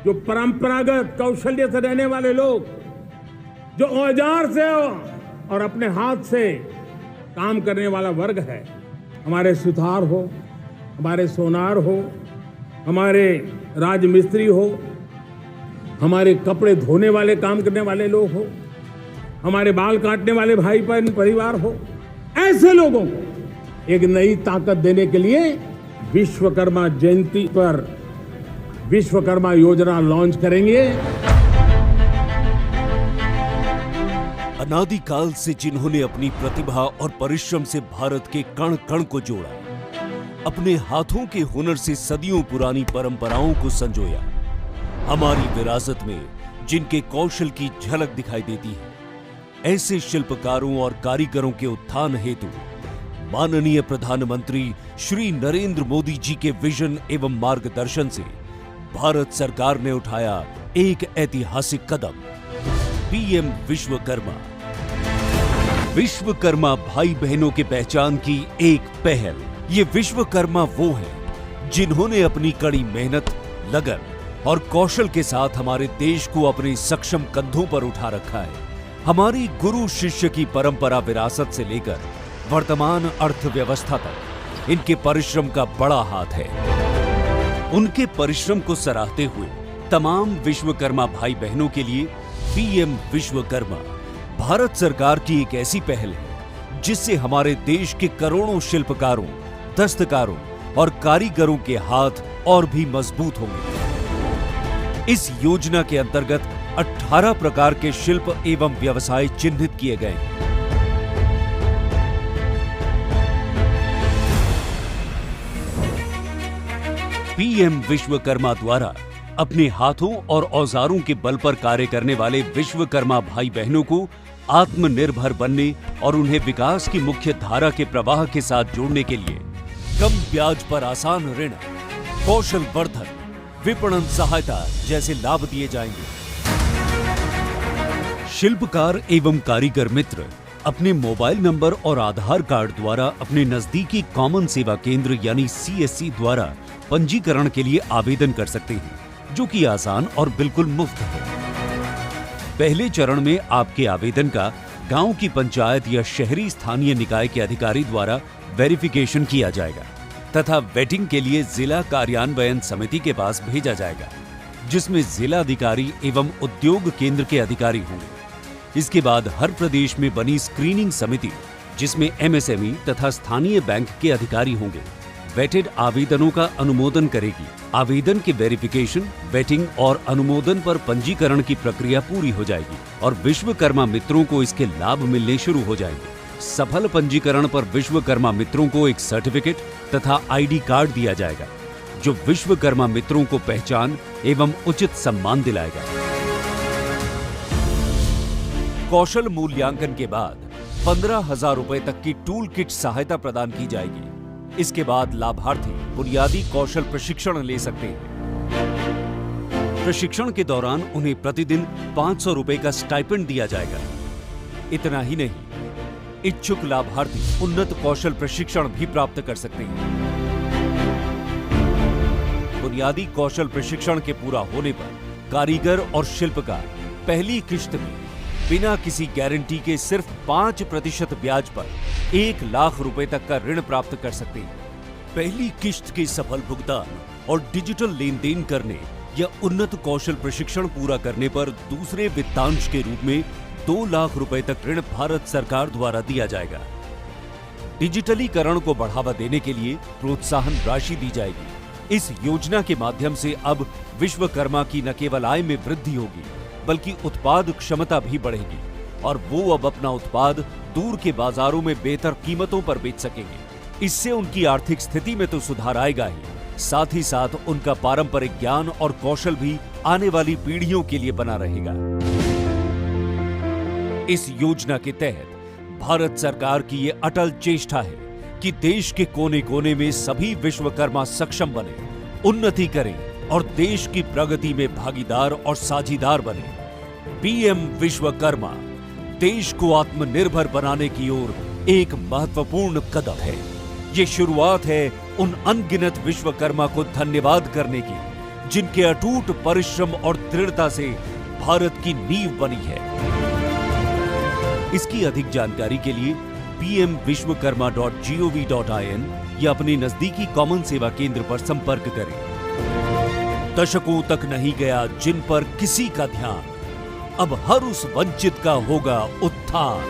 जो परंपरागत कौशल्य से रहने वाले लोग, जो औजार से और अपने हाथ से काम करने वाला वर्ग है, हमारे सुथार हो, हमारे सोनार हो, हमारे राजमिस्त्री हो, हमारे कपड़े धोने वाले काम करने वाले लोग हो, हमारे बाल काटने वाले भाई बहन परिवार हो, ऐसे लोगों को एक नई ताकत देने के लिए विश्वकर्मा जयंती पर विश्वकर्मा योजना लॉन्च करेंगे। अनादिकाल से जिन्होंने अपनी प्रतिभा और परिश्रम से भारत के कण कण को जोड़ा, अपने हाथों के हुनर से सदियों पुरानी परंपराओं को संजोया, हमारी विरासत में जिनके कौशल की झलक दिखाई देती है, ऐसे शिल्पकारों और कारीगरों के उत्थान हेतु माननीय प्रधानमंत्री श्री नरेंद्र मोदी जी के विजन एवं मार्गदर्शन से भारत सरकार ने उठाया एक ऐतिहासिक कदम, पीएम विश्वकर्मा। विश्वकर्मा भाई बहनों की पहचान की एक पहल। ये विश्वकर्मा वो हैं जिन्होंने अपनी कड़ी मेहनत, लगन और कौशल के साथ हमारे देश को अपने सक्षम कंधों पर उठा रखा है। हमारी गुरु शिष्य की परंपरा विरासत से लेकर वर्तमान अर्थव्यवस्था तक इनके परिश्रम का बड़ा हाथ है। उनके परिश्रम को सराहते हुए तमाम विश्वकर्मा भाई बहनों के लिए पीएम विश्वकर्मा भारत सरकार की एक ऐसी पहल है जिससे हमारे देश के करोड़ों शिल्पकारों, दस्तकारों और कारीगरों के हाथ और भी मजबूत होंगे। इस योजना के अंतर्गत 18 प्रकार के शिल्प एवं व्यवसाय चिन्हित किए गए हैं। पीएम विश्वकर्मा द्वारा अपने हाथों और औजारों के बल पर कार्य करने वाले विश्वकर्मा भाई बहनों को आत्मनिर्भर बनने और उन्हें विकास की मुख्य धारा के प्रवाह के साथ जोड़ने के लिए कम ब्याज पर आसान ऋण, कौशल वर्धन, विपणन सहायता जैसे लाभ दिए जाएंगे। शिल्पकार एवं कारीगर मित्र अपने मोबाइल नंबर और आधार कार्ड द्वारा अपने नजदीकी कॉमन सेवा केंद्र यानी सीएससी द्वारा पंजीकरण के लिए आवेदन कर सकते हैं, जो कि आसान और बिल्कुल मुफ्त है। पहले चरण में आपके आवेदन का गांव की पंचायत या शहरी स्थानीय निकाय के अधिकारी द्वारा वेरिफिकेशन किया जाएगा तथा वेटिंग के लिए जिला कार्यान्वयन समिति के पास भेजा जाएगा, जिसमें जिला अधिकारी एवं उद्योग केंद्र के अधिकारी होंगे। इसके बाद हर प्रदेश में बनी स्क्रीनिंग समिति, जिसमें एमएसएमई तथा स्थानीय बैंक के अधिकारी होंगे, वेटेड आवेदनों का अनुमोदन करेगी। आवेदन के वेरिफिकेशन, वेटिंग और अनुमोदन पर पंजीकरण की प्रक्रिया पूरी हो जाएगी और विश्वकर्मा मित्रों को इसके लाभ मिलने शुरू हो जाएंगे। सफल पंजीकरण पर विश्वकर्मा मित्रों को एक सर्टिफिकेट तथा आईडी कार्ड दिया जाएगा, जो विश्वकर्मा मित्रों को पहचान एवं उचित सम्मान दिलाएगा। कौशल मूल्यांकन के बाद 15,000 रुपए तक की टूल किट सहायता प्रदान की जाएगी। इसके बाद लाभार्थी बुनियादी कौशल प्रशिक्षण ले सकते हैं। प्रशिक्षण के दौरान उन्हें प्रतिदिन 500 रुपए का स्टाइपेंड दिया जाएगा। इतना ही नहीं, इच्छुक लाभार्थी उन्नत कौशल प्रशिक्षण भी प्राप्त कर सकते हैं। बुनियादी कौशल प्रशिक्षण के पूरा होने पर कारीगर और शिल्पकार पहली किश्त में बिना किसी गारंटी के सिर्फ 5% ब्याज पर 1 लाख रुपए तक का ऋण प्राप्त कर सकते हैं। पहली किश्त के सफल भुगतान और डिजिटल लेन देन करने या उन्नत कौशल प्रशिक्षण पूरा करने पर दूसरे वित्तांश के रूप में 2 लाख रुपए तक ऋण भारत सरकार द्वारा दिया जाएगा। डिजिटलीकरण को बढ़ावा देने के लिए प्रोत्साहन राशि दी जाएगी। इस योजना के माध्यम से अब विश्वकर्मा की न केवल आय में वृद्धि होगी, बल्कि उत्पाद क्षमता भी बढ़ेगी और वो अब अपना उत्पाद दूर के बाजारों में बेहतर कीमतों पर बेच सकेंगे। इससे उनकी आर्थिक स्थिति में तो सुधार आएगा ही, साथ ही साथ उनका पारंपरिक ज्ञान और कौशल भी आने वाली पीढ़ियों के लिए बना रहेगा। इस योजना के तहत भारत सरकार की ये अटल चेष्टा है कि देश के कोने कोने में सभी विश्वकर्मा सक्षम बने, उन्नति करें और देश की प्रगति में भागीदार और साझीदार बने। पीएम विश्वकर्मा देश को आत्मनिर्भर बनाने की ओर एक महत्वपूर्ण कदम है। ये शुरुआत है उन अनगिनत विश्वकर्मा को धन्यवाद करने की, जिनके अटूट परिश्रम और दृढ़ता से भारत की नींव बनी है। इसकी अधिक जानकारी के लिए pmvishwakarma.gov.in या अपने नजदीकी कॉमन सेवा केंद्र पर संपर्क करें। दशकों तक नहीं गया जिन पर किसी का ध्यान, अब हर उस वंचित का होगा उत्थान।